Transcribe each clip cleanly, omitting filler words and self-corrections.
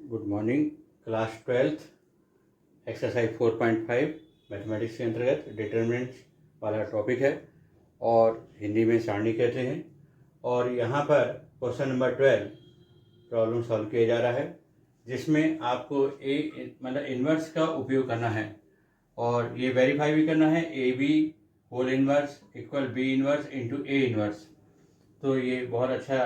Good morning. Class 12th exercise 4.5 mathematics के अंतर्गत determinants वाला टॉपिक है और हिंदी में सारणी कहते हैं। और यहाँ पर क्वेश्चन नंबर 12 प्रॉब्लम सॉल्व किया जा रहा है, जिसमें आपको मतलब इन्वर्स का उपयोग करना है और ये वेरीफाई भी करना है A B whole inverse equal B inverse into A inverse. तो ये बहुत अच्छा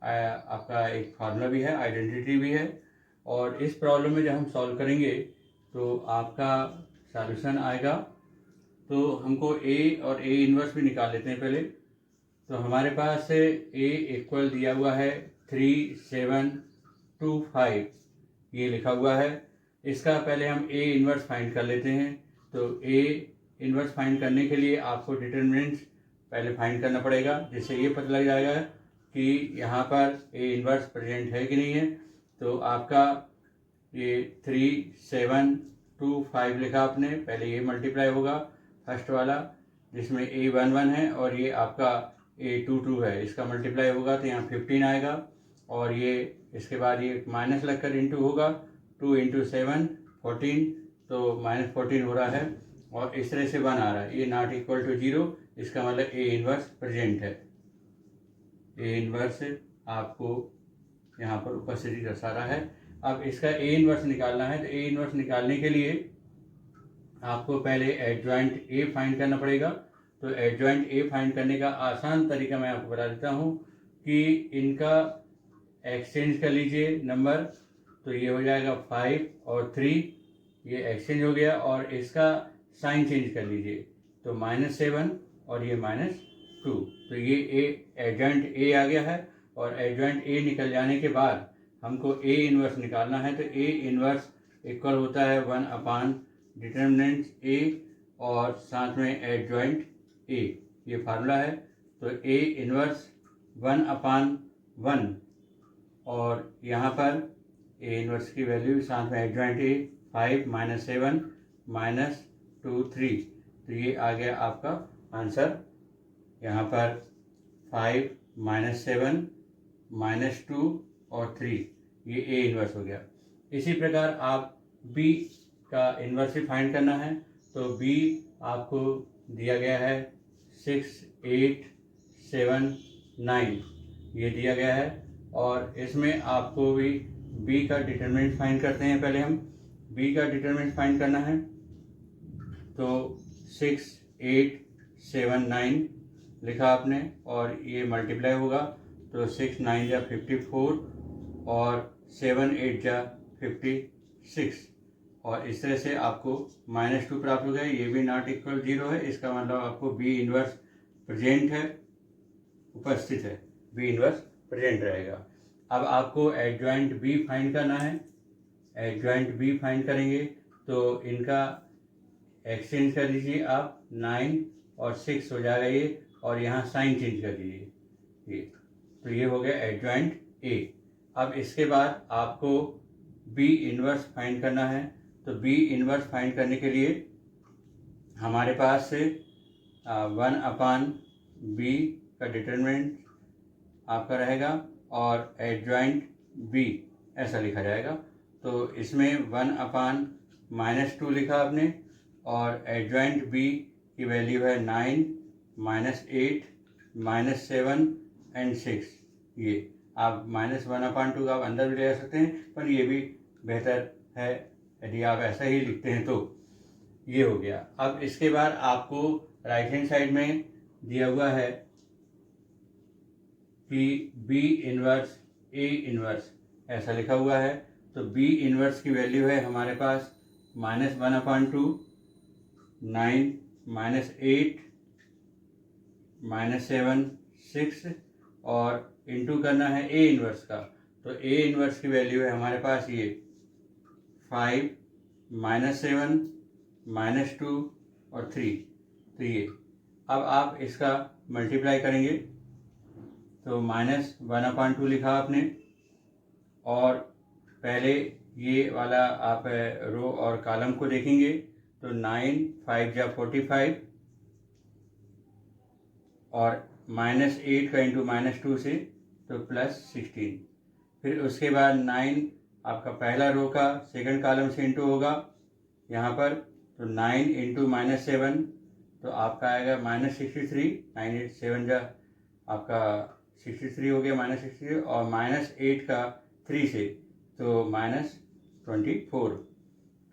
आपका एक फार्मूला भी है, आइडेंटिटी भी है। और इस प्रॉब्लम में जब हम सॉल्व करेंगे तो आपका सॉल्यूशन आएगा। तो हमको ए और ए इन्वर्स भी निकाल लेते हैं पहले। तो हमारे पास ए इक्वल दिया हुआ है 3725, ये लिखा हुआ है। इसका पहले हम ए इन्वर्स फाइंड कर लेते हैं। तो ए इन्वर्स फाइंड करने के लिए आपको डिटरमिनेंट्स पहले फाइंड करना पड़ेगा, जिससे ये पता लग जाएगा कि यहाँ पर ए इन्वर्स प्रेजेंट है कि नहीं है। तो आपका ये 3725 लिखा आपने, पहले ये मल्टीप्लाई होगा फर्स्ट वाला जिसमें A11 है और ये आपका A22 है, इसका मल्टीप्लाई होगा तो यहाँ 15 आएगा। और ये इसके बाद ये माइनस लगकर इंटू होगा, 2 इंटू 7 14, तो -14 हो रहा है और इस तरह से 1 आ रहा है। ये नॉट इक्वल टू 0, इसका मतलब ए इन्वर्स प्रेजेंट है। ए इन्वर्स आपको यहाँ पर उपस्थिति दर्शा रहा है। अब इसका ए इन्वर्स निकालना है, तो ए इन्वर्स निकालने के लिए आपको पहले एडजॉइंट ए फाइंड करना पड़ेगा। तो एडजॉइंट ए फाइंड करने का आसान तरीका मैं आपको बता देता हूँ कि इनका एक्सचेंज कर लीजिए नंबर। तो ये हो जाएगा 5 और 3, ये एक्सचेंज हो गया और इसका साइन चेंज कर लीजिए। तो -7 और ये -2, तो ये एडजॉइंट ए आ गया है। और एडजॉइंट ए निकल जाने के बाद हमको ए इन्वर्स निकालना है। तो ए इन्वर्स इक्वल होता है 1 अपान डिटरमिनेंट ए और साथ में एडजॉइंट ए, ये फार्मूला है। तो ए इन्वर्स 1 अपान 1 और यहाँ पर ए इन्वर्स की वैल्यू साथ में एडजॉइंट ए 5 -7 -2 3, तो ये आ गया आपका आंसर। यहाँ पर 5 -7 -2 और 3, ये ए इन्वर्स हो गया। इसी प्रकार आप बी का इन्वर्स भी फाइंड करना है। तो बी आपको दिया गया है 6 8 7 9, ये दिया गया है। और इसमें आपको भी बी का डिटरमिनेंट फाइंड करते हैं। पहले हम बी का डिटरमिनेंट फाइंड करना है। तो 6 8 7 9 लिखा आपने और ये मल्टीप्लाई होगा, तो 6 9 जा 54 और 7 8 जा 56, और इस तरह से आपको -2 प्राप्त हो गया। ये भी नॉट इक्वल 0 है, इसका मतलब आपको बी इन्वर्स प्रेजेंट है, उपस्थित है, बी इन्वर्स प्रेजेंट रहेगा। अब आपको एडजॉइंट बी फाइंड करना है। एडजॉइंट बी फाइंड करेंगे तो इनका एक्सचेंज कर दीजिए आप, 9 और 6 हो जाएगा ये, और यहाँ साइन चेंज कर दीजिए ये, तो ये हो गया एडजॉइंट ए। अब इसके बाद आपको बी इन्वर्स फाइंड करना है। तो बी इन्वर्स फाइंड करने के लिए हमारे पास से 1 अपान बी का डिटरमिनेंट आपका रहेगा और एडजॉइंट बी ऐसा लिखा जाएगा। तो इसमें 1 अपान -2 लिखा आपने और एडजॉइंट बी की वैल्यू है 9 -8 -7 एंड 6। ये आप -1/2 का आप अंदर भी ले जा सकते हैं, पर ये भी बेहतर है यदि आप ऐसा ही लिखते हैं। तो ये हो गया। अब इसके बाद आपको राइट हैंड साइड में दिया हुआ है कि बी इन्वर्स ए इन्वर्स ऐसा लिखा हुआ है। तो बी इन्वर्स की वैल्यू है हमारे पास -1/2 9 -8 -7 6 और इंटू करना है ए इन्वर्स का। तो ए इन्वर्स की वैल्यू है हमारे पास ये 5 -7 -2 और 3, तो ये। अब आप इसका मल्टीप्लाई करेंगे तो -1/2 लिखा आपने और पहले ये वाला आप रो और कॉलम को देखेंगे तो 9 5 जा 45 और -8 का इंटू -2 से तो +16। फिर उसके बाद 9 आपका पहला रो का सेकंड कॉलम से इंटू होगा यहाँ पर, तो 9 इंटू -7 तो आपका आएगा -63, 9 8 7 जा आपका 63 हो गया, -63, और -8 का 3 से तो -24।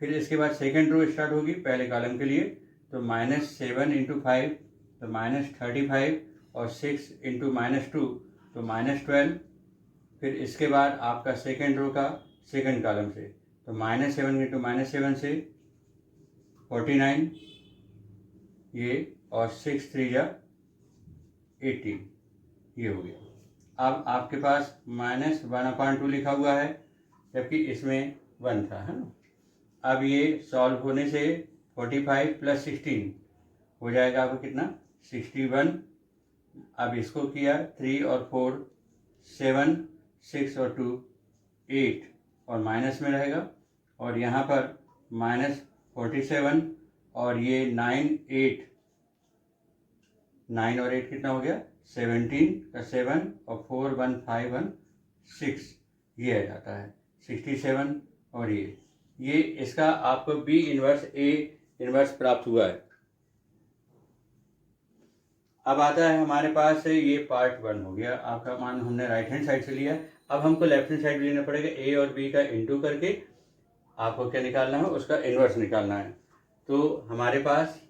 फिर इसके बाद सेकंड रो स्टार्ट होगी पहले कॉलम के लिए, तो -7 इंटू 5 तो -35, और 6 इंटू -2 तो -12। फिर इसके बाद आपका सेकंड रो का सेकंड कॉलम से, तो -7 इंटू -7 से 49 ये, और 6 3 जा 18 ये हो गया। अब आपके पास -1/2 लिखा हुआ है, जबकि इसमें 1 था, है ना। अब ये सॉल्व होने से 45 + 16 हो जाएगा आपको कितना, 61। अब इसको किया 3 और 4 7, 6 और 2 8, और माइनस में रहेगा, और यहाँ पर -47, और ये 9 8, 9 और 8 कितना हो गया, 17 का 7, और 4 1 5 1 6 ये आ जाता है 67। और ये इसका आपको B इनवर्स A इनवर्स प्राप्त हुआ है। अब आता है हमारे पास ये पार्ट 1 हो गया आपका, मान हमने राइट हैंड साइड से लिया। अब हमको लेफ्ट हैंड साइड लेना पड़ेगा, A और B का इंटू करके आपको क्या निकालना है, उसका इनवर्स निकालना है। तो हमारे पास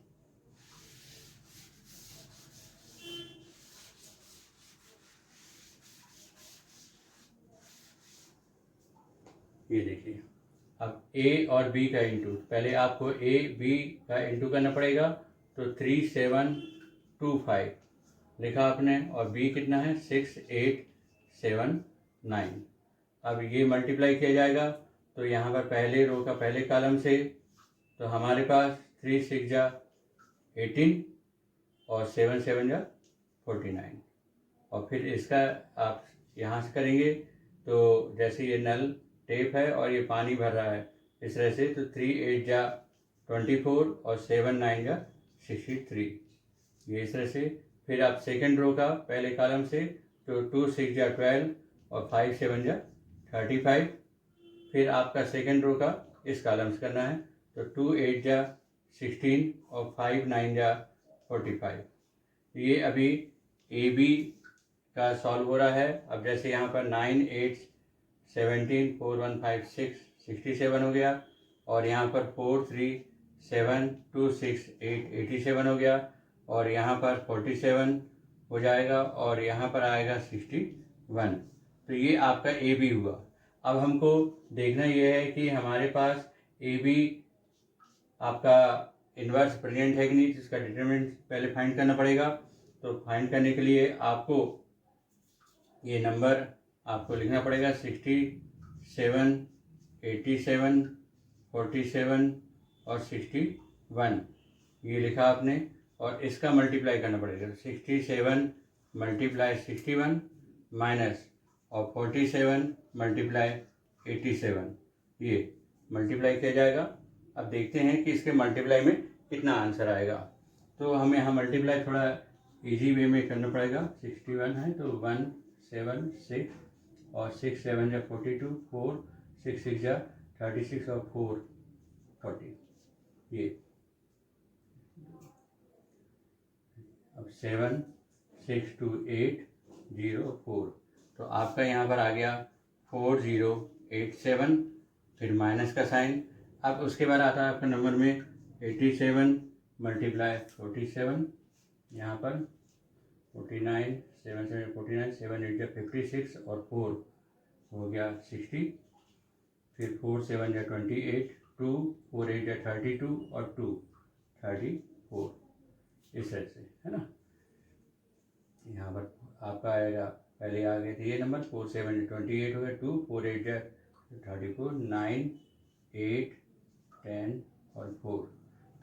ये देखिए, अब A और B का इंटू, पहले आपको A B का इंटू करना पड़ेगा, तो 3 7 2 5 लिखा आपने, और B कितना है 6 8 7 9। अब ये मल्टीप्लाई किया जाएगा, तो यहाँ पर पहले रो का पहले कॉलम से, तो हमारे पास 3 6 जा 18, और 7 7 जा 49, और फिर इसका आप यहाँ से करेंगे, तो जैसे ये नल टेप है और ये पानी भर रहा है इस तरह से, तो 3 8 जा 24, और 7 9 जा 63 ये इस तरह से। फिर आप सेकंड रो का पहले कॉलम से, तो 2 6 जा 12, और 5 7 जा 35। फिर आपका सेकंड रो का इस कॉलम से करना है, तो 2 8 जा 16, और 5 9 जा 45। ये अभी ए बी का सॉल्व हो रहा है। अब जैसे यहाँ पर 9 8 17 4 1 5 6 67 हो गया, और यहाँ पर 4 3 7 2 6 8 87 हो गया, और यहाँ पर 47 हो जाएगा, और यहाँ पर आएगा 61। तो ये आपका ए बी हुआ। अब हमको देखना यह है कि हमारे पास ए बी आपका इन्वर्स प्रेजेंट है कि नहीं, जिसका डिटरमिनेंट पहले फाइंड करना पड़ेगा। तो फाइंड करने के लिए आपको ये नंबर आपको लिखना पड़ेगा, 67 87 47 और 61 ये लिखा आपने, और इसका मल्टीप्लाई करना पड़ेगा, 67 × 61 माइनस, और 47 × 87 ये मल्टीप्लाई किया जाएगा। अब देखते हैं कि इसके मल्टीप्लाई में कितना आंसर आएगा। तो हमें यहाँ मल्टीप्लाई थोड़ा इजी वे में करना पड़ेगा। 61 है तो 1 7 6, और 6 7 जा 42, 4 6 6 जा 36, और 4 40 ये। अब 7 6 2 8 0 4, तो आपका यहाँ पर आ गया 4087, फिर माइनस का साइन। अब उसके बाद आता है आपका नंबर में 87 × 47, यहाँ पर 49 7 7 49, 7 8 जा 56, और 4 हो गया 60, फिर 4 7 जा 28, 2 4 8 जा 32, और 2 34 इस तरह से, है ना। यहाँ पर आपका आएगा, पहले आ गए थे ये नंबर, 4 7 28 हो गया, 2 4 8 जा 34, 9 8 10 और 4।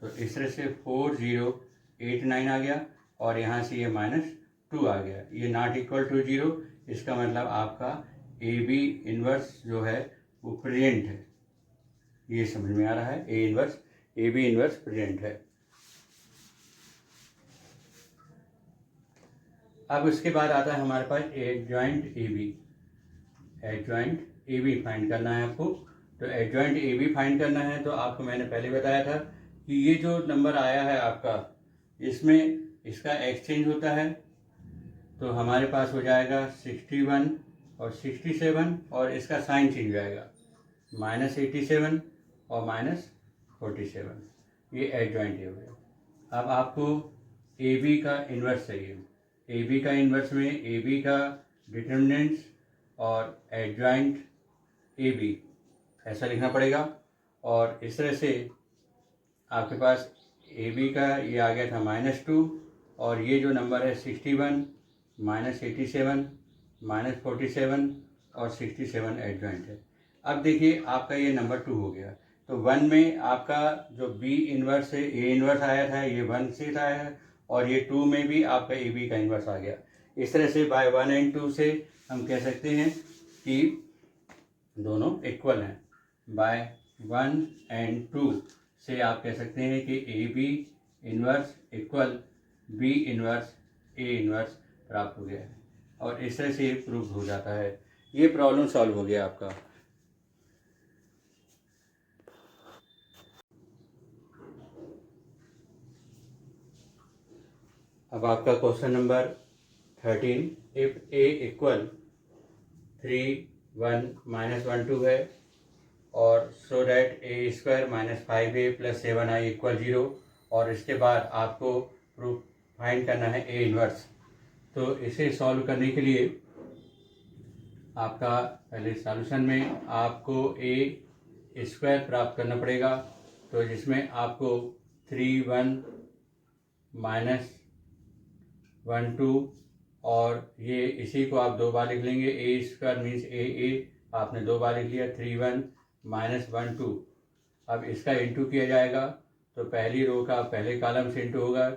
तो इस तरह से 4089 आ गया, और यहाँ से ये -2 आ गया। ये नॉट इक्वल टू 0, इसका मतलब आपका ए बी इनवर्स जो है वो प्रेजेंट है। ये समझ में आ रहा है, ए बी इनवर्स प्रेजेंट है। अब उसके बाद आता है हमारे पास adjoint A B. Adjoint A B find करना है आपको। तो एडजॉइंट ए बी फाइंड करना है तो आपको मैंने पहले बताया था कि ये जो नंबर आया है आपका, इसमें इसका एक्सचेंज होता है तो हमारे पास हो जाएगा 61 और 67 और इसका साइन चेंज हो जाएगा -87 और -47। ये एडजॉइंट हो गया। अब आपको ए बी का इन्वर्स चाहिए। ए बी का इन्वर्स में ए बी का डिटर्मिनेंट्स और एडजॉइंट ए बी ऐसा लिखना पड़ेगा। और इस तरह से आपके पास ए बी का ये आ गया था -2 और ये जो नंबर है 61 -87 -47 और 67 एडजॉइंट है। अब देखिए आपका ये नंबर 2 हो गया। तो 1 में आपका जो बी इन्वर्स है, ए इन्वर्स आया था, ये 1 से था है, और ये 2 में भी आपका ए बी का इन्वर्स आ गया। इस तरह से बाय 1 एंड 2 से हम कह सकते हैं कि दोनों इक्वल हैं। बाय 1 एंड 2 से आप कह सकते हैं कि A B inverse equal B inverse A inverse प्राप्त हो गया है, और इस तरह से प्रूव हो जाता है। ये प्रॉब्लम सॉल्व हो गया आपका। अब आपका question number 13, if A equal 3 1 -1 2 है और so that A square -5a + 7i = 0, और इसके बाद आपको प्रूफ फाइंड करना है ए इन्वर्स। तो इसे सॉल्व करने के लिए आपका पहले सॉल्यूशन में आपको ए स्क्वायर प्राप्त करना पड़ेगा। तो जिसमें आपको 3 1 -1 2 और ये इसी को आप 2 बार लिख लेंगे। ए स्क्वायर मीन्स ए आपने 2 बार लिख लिया। 3 1 -1 2। अब इसका इंटू किया जाएगा तो पहली रो का पहले कॉलम से इंटू होगा।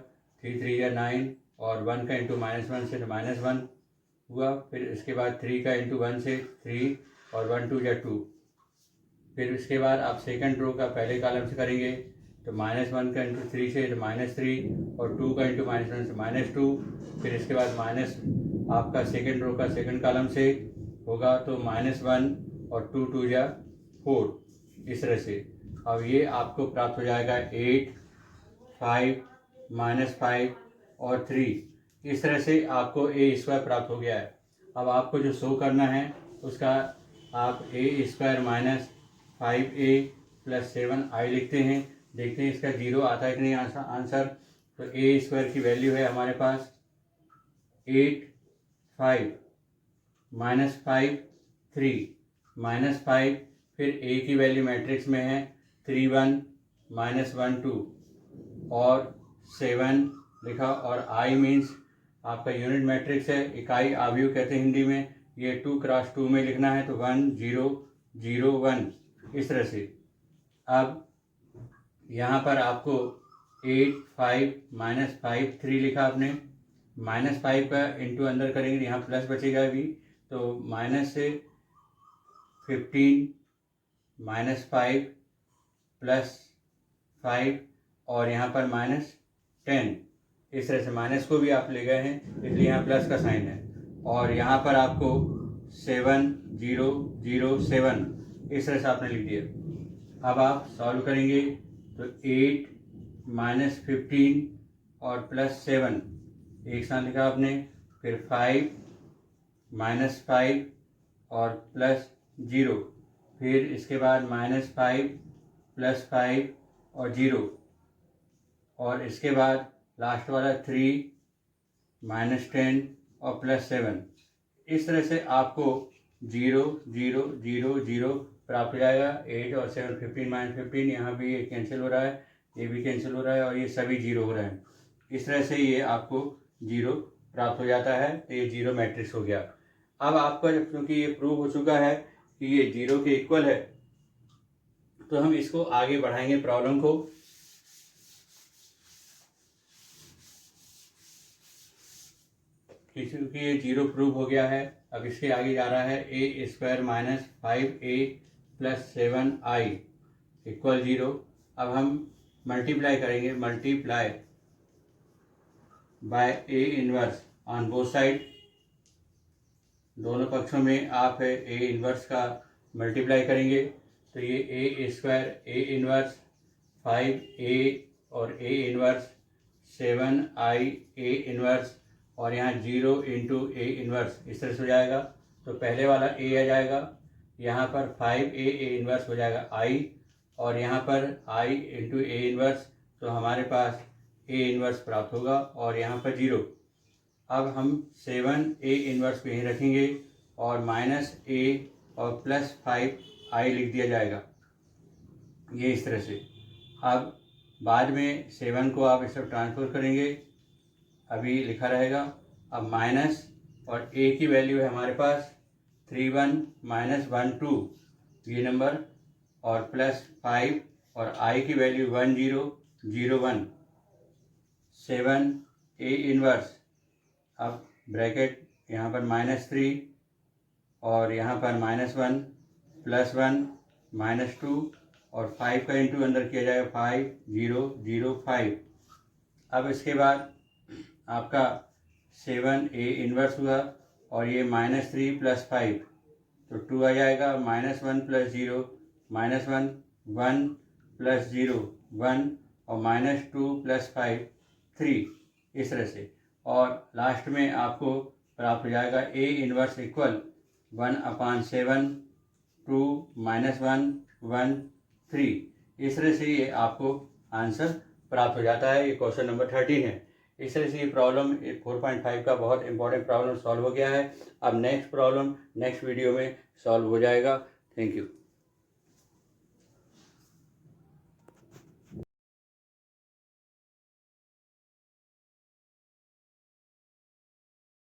3 3 या 9 और 1 का इंटू -1 से तो -1 हुआ। फिर इसके बाद 3 का इंटू 1 से 3 और 1 2 या 2। फिर इसके बाद आप सेकंड रो का पहले कॉलम से करेंगे तो -1 का इंटू 3 से तो -3 और 2 का इंटू -1 से -2। फिर इसके बाद माइनस आपका सेकंड रो का सेकंड कॉलम से होगा तो -1 और 2 2 या 4। इस तरह से अब ये आपको प्राप्त हो जाएगा 8 5 -5 और 3। इस तरह से आपको ए स्क्वायर प्राप्त हो गया है। अब आपको जो शो करना है उसका आप ए स्क्वायर -5a + 7i लिखते हैं। देखते हैं इसका 0 आता है कि नहीं आंसर। तो ए स्क्वायर की वैल्यू है हमारे पास 8 5 -5 3 -5। फिर ए की वैल्यू मैट्रिक्स में है 3 1 -1 2 और 7 लिखा। और आई मीन्स आपका यूनिट मैट्रिक्स है, इकाई आव्यूह कहते हैं हिंदी में। ये 2 × 2 में लिखना है तो 1 0 0 1 इस तरह से। अब यहाँ पर आपको 8 5 -5 3 लिखा आपने। -5 का इंटू अंदर करेंगे यहाँ प्लस बचेगा भी तो माइनस से 15 -5 + 5 और यहाँ पर -10। इस तरह से माइनस को भी आप ले गए हैं इसलिए यहाँ प्लस का साइन है। और यहाँ पर आपको 7 0 0 7 इस तरह से आपने लिख दिया। अब आप सॉल्व करेंगे तो 8 -15 और +7 एक साथ लिखा आपने। फिर 5 -5 और +0। फिर इसके बाद -5 +5 और 0 और इसके बाद लास्ट वाला 3 -10 और +7। इस तरह से आपको 0 0 0 0 प्राप्त हो जाएगा। 8 और 7 15 -15 यहाँ भी ये कैंसिल हो रहा है, ये भी कैंसिल हो रहा है और ये सभी 0 हो रहे हैं। इस तरह से ये आपको 0 प्राप्त हो जाता है। तो ये 0 मैट्रिक्स हो गया। अब आपका क्योंकि ये प्रूव हो चुका है कि ये 0 के इक्वल है तो हम इसको आगे बढ़ाएंगे प्रॉब्लम को। क्योंकि ये 0 प्रूव हो गया है अब इसके आगे जा रहा है ए स्क्वायर -5a + 7i = 0। अब हम मल्टीप्लाई करेंगे, multiply by A inverse on both side. दोनों पक्षों में आप ए इन्वर्स का मल्टीप्लाई करेंगे तो ये ए स्क्वायर ए इनवर्स 5a और a inverse 7i a inverse और यहाँ 0 इंटू ए इनवर्स इस तरह से हो जाएगा। तो पहले वाला a आ जाएगा, यहाँ पर 5a a इनवर्स हो जाएगा i और यहाँ पर i इंटू ए इनवर्स, तो हमारे पास a इनवर्स प्राप्त होगा और यहाँ पर 0। अब हम 7a इनवर्स को यहीं रखेंगे और माइनस a और प्लस 5i लिख दिया जाएगा, ये इस तरह से। अब बाद में 7 को आप इस तरफ ट्रांसफर करेंगे, अभी लिखा रहेगा। अब माइनस और a की वैल्यू है हमारे पास 31 माइनस 1 2 ये नंबर, और प्लस 5 और i की वैल्यू 1 0 0 1 7 a इनवर्स। अब ब्रैकेट यहाँ पर -3 और यहाँ पर -1 +1 -2 और 5 का इंटू अंदर किया जाएगा 5 0 0 5। अब इसके बाद आपका 7a इनवर्स हुआ और ये -3 + 5 तो 2 आ जाएगा, -1 + 0 -1 1 + 0 1 और -2 + 5 3 इस तरह से। और लास्ट में आपको प्राप्त हो जाएगा a इनवर्स इक्वल 1/7 2 -1 1 3। इस तरह से ये आपको आंसर प्राप्त हो जाता है। ये क्वेश्चन नंबर 13 है। इस तरह से ये प्रॉब्लम 4.5 का बहुत इंपॉर्टेंट प्रॉब्लम सॉल्व हो गया है। अब नेक्स्ट प्रॉब्लम नेक्स्ट वीडियो में सॉल्व हो जाएगा। Thank you.